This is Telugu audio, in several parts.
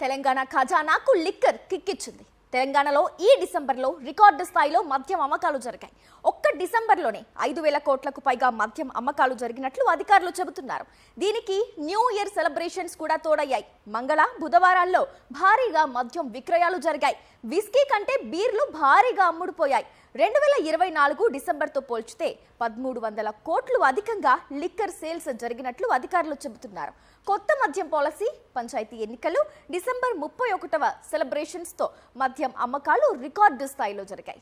తెలంగాణ ఖజానాకు లిక్కర్ కిక్కిచ్చింది. తెలంగాణలో ఈ డిసెంబర్లో రికార్డు స్థాయిలో మద్యం అమ్మకాలు జరిగాయి. ఒక్క డిసెంబర్లోనే 5,000 కోట్లకు పైగా మద్యం అమ్మకాలు జరిగినట్లు అధికారులు చెబుతున్నారు. దీనికి న్యూ ఇయర్ సెలబ్రేషన్స్ కూడా తోడయ్యాయి. మంగళ, బుధవారాల్లో భారీగా మద్యం విక్రయాలు జరిగాయి. విస్కీ కంటే బీర్లు భారీగా అమ్ముడుపోయాయి. 2024 డిసెంబర్తో పోల్చితే 1,300 కోట్లు అధికంగా లిక్కర్ సేల్స్ జరిగినట్లు అధికారులు చెబుతున్నారు. కొత్త మద్యం పాలసీ, పంచాయతీ ఎన్నికలు, డిసెంబర్ 31వ సెలబ్రేషన్స్తో మద్యం అమ్మకాలు రికార్డు స్థాయిలో జరిగాయి.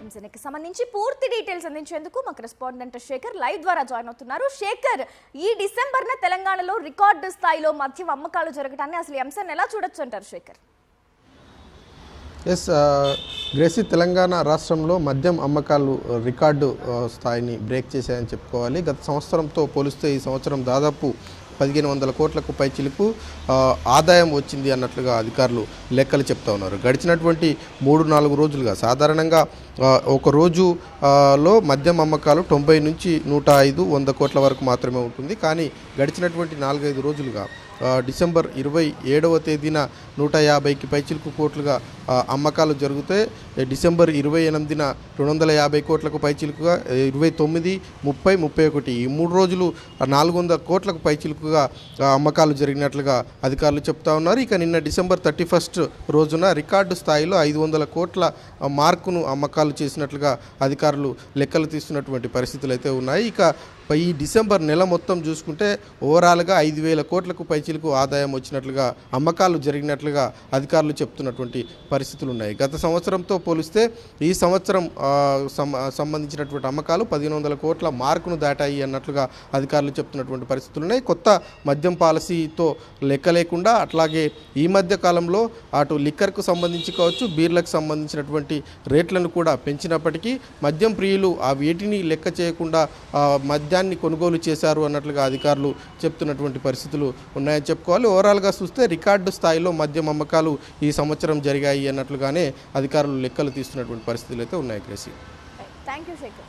అంశానికి సంబంధించి పూర్తి డీటెయిల్స్ అందించేందుకు మా కరెస్పాండెంట్ శేఖర్ లైవ్ ద్వారా జాయిన్ అవుతున్నారు. శేఖర్, ఈ డిసెంబర్న తెలంగాణలో రికార్డు స్థాయిలో మద్యం అమ్మకాలు జరగటాన్ని అసలు ఈ అంశాన్ని ఎలా చూడొచ్చు అంటారు శేఖర్? ఎస్ గ్రేసీ, తెలంగాణ రాష్ట్రంలో మద్యం అమ్మకాలు రికార్డు స్థాయిని బ్రేక్ చేశాయని చెప్పుకోవాలి. గత సంవత్సరంతో పోలిస్తే ఈ సంవత్సరం దాదాపు 1,500 కోట్లకు పై చిలుపు ఆదాయం వచ్చింది అన్నట్లుగా అధికారులు లెక్కలు చెప్తా ఉన్నారు. గడిచినటువంటి 3-4 రోజులుగా సాధారణంగా ఒక రోజులో మద్యం అమ్మకాలు 90 నుంచి 105, 100 కోట్ల వరకు మాత్రమే ఉంటుంది. కానీ గడిచినటువంటి 4-5 రోజులుగా డిసెంబర్ 27వ తేదీన 150కి పైచిలుకు కోట్లుగా అమ్మకాలు జరిగితే డిసెంబర్ 28న 250 కోట్లకు పైచిలుకుగా 29, 30, 31 ఈ 3 రోజులు 400 కోట్లకు పైచిలుకుగా అమ్మకాలు జరిగినట్లుగా అధికారులు చెప్తా ఉన్నారు. ఇక నిన్న డిసెంబర్ 31 రోజున రికార్డు స్థాయిలో 500 కోట్ల మార్కును అమ్మకాలు చేసినట్లుగా అధికారులు లెక్కలు తీస్తున్నటువంటి పరిస్థితులు అయితే ఉన్నాయి. ఇక ఈ డిసెంబర్ నెల మొత్తం చూసుకుంటే ఓవరాల్గా 5,000 కోట్లకు పైచిలకు ఆదాయం వచ్చినట్లుగా, అమ్మకాలు జరిగినట్లుగా అధికారులు చెప్తున్నటువంటి పరిస్థితులు ఉన్నాయి. గత సంవత్సరంతో పోలిస్తే ఈ సంవత్సరం సంబంధించినటువంటి అమ్మకాలు 1,500 కోట్ల మార్కును దాటాయి అన్నట్లుగా అధికారులు చెప్తున్నటువంటి పరిస్థితులు ఉన్నాయి. కొత్త మద్యం పాలసీతో లెక్క లేకుండా అట్లాగే ఈ మధ్య కాలంలో అటు లిక్కర్కు సంబంధించి కావచ్చు, బీర్లకు సంబంధించినటువంటి రేట్లను కూడా పెంచినప్పటికీ మద్యం ప్రియులు ఆ వేటిని లెక్క చేయకుండా మద్యాన్ని కొనుగోలు చేశారు అన్నట్లుగా అధికారులు చెప్తున్నటువంటి పరిస్థితులు ఉన్నాయని చెప్పుకోవాలి. ఓవరాల్గా చూస్తే రికార్డు స్థాయిలో మద్యం అమ్మకాలు ఈ సంవత్సరం జరిగాయి అన్నట్లుగానే అధికారులు లెక్కలు తీస్తున్నటువంటి పరిస్థితులు అయితే ఉన్నాయి. గ్రేసీ, థ్యాంక్ యూ శేఖర్.